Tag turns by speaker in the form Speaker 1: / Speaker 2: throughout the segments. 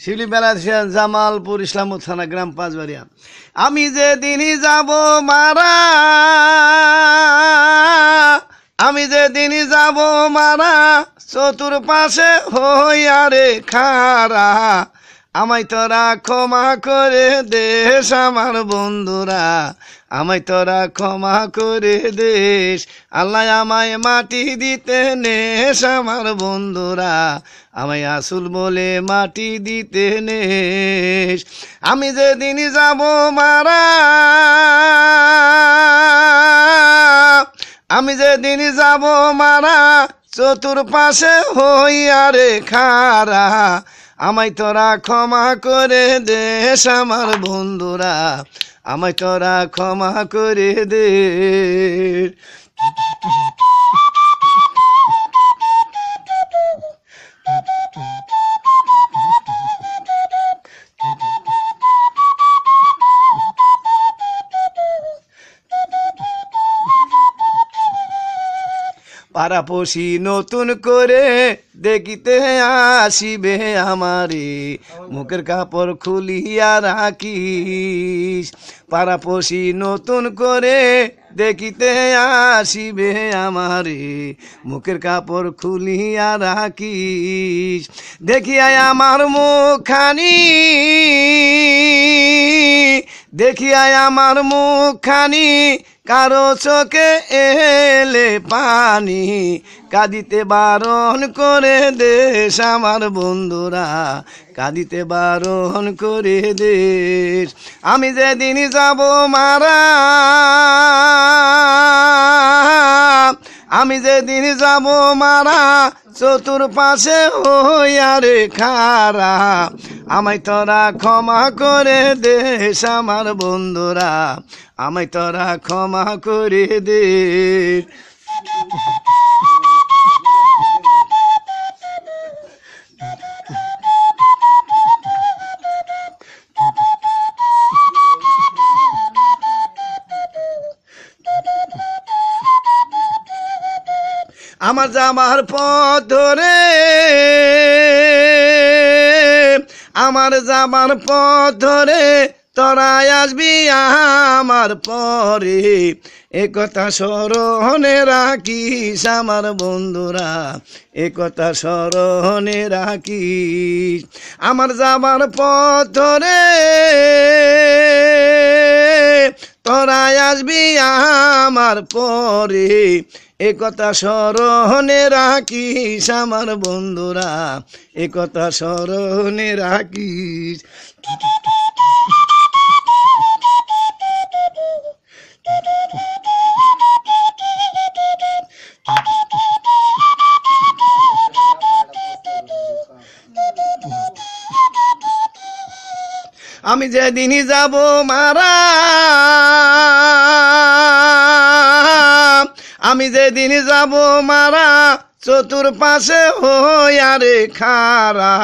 Speaker 1: শিউলি বেলাশিয়া জামালপুর ইসলামপুর থানা গ্রাম পাঁচবাড়িয়া। আমি যেদিনই যাব মারা, আমি যেদিনই যাব মারা, চতুর্পাশে হইয়া রে খারা, আমায় তোরা ক্ষমা করে দেশ আমার বন্ধুরা, আমায় তোরা ক্ষমা করে দেশ, আল্লাহ আমায় মাটি দিতে নেস আমার বন্ধুরা, আমায় আসল বলে মাটি দিতে নেস। আমি যেদিন যাব মারা, আমি যেদিন যাব মারা, চতুর্পাশে হইয়া রে খারা, আমায় তোরা ক্ষমা করে দেশ আমার বন্ধুরা, আমায় তোরা ক্ষমা করে দে। পাড়াপড়শি নতুন করে দেখিতে আসিবে আমারে, মুখের কাপড় খুলিয়া রাখিস। পাড়াপড়শি নতুন করে দেখিতে আসিবে আমারে, মুখের কাপড় খুলিয়া রাখিস। দেখিয়াই আমার মুখখানি, দেখিয়াই আমার মুখখানি, কারো চোখে এলে পানি, কাঁদিতে বারণ করে দেশ আমার বন্ধুরা, কাঁদিতে বারণ করে দেশ। আমি যেদিন যাব মারা, আমি যেদিন যাব মারা, চতুর্পাশে হইয়া রে খারা, আমায় তোরা ক্ষমা করে দেশ আমার বন্ধুরা, আমায় তোরা ক্ষমা করে দে। আমার যাবার পথ ধরে, আমার যাবার পথ ধরে, তোরা আসবি আমার পরে, একথা স্মরণে রাখিস আমার বন্ধুরা, একথা স্মরণে রাখিস। আমার যাবার পথ ধরে তোরা আসবি আমার পরে, একথা স্মরণে রাখিস আমার বন্ধুরা, একথা স্মরণে রাখিস। আমি যেদিনই যাব মারা, আমি যেদিন যাব মারা, চতুর্পাশে হইয়া রে খারা,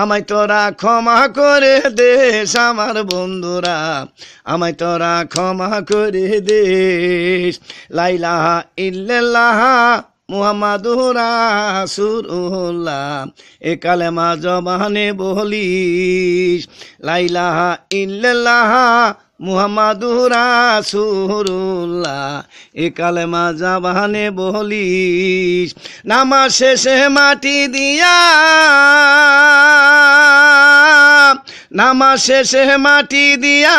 Speaker 1: আমায় তোরা ক্ষমা করে দেশ আমার বন্ধুরা, আমায় তোরা ক্ষমা করে দেশ। লা ইলাহা ইল্লাল্লাহ মুহাম্মাদুর রাসূলুল্লাহ, এ কালেমা জবানে বলিস। লা ইলাহা ইল্লাল্লাহ মুহাম্মাদুর রাসূলুল্লাহ, এ কালেমা জবানে বলিস। নামাজ শেষে মাটি দিয়া, নামাজ শেষে মাটি দিয়া,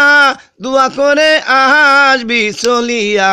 Speaker 1: দোয়া করে আসবি চলিয়া।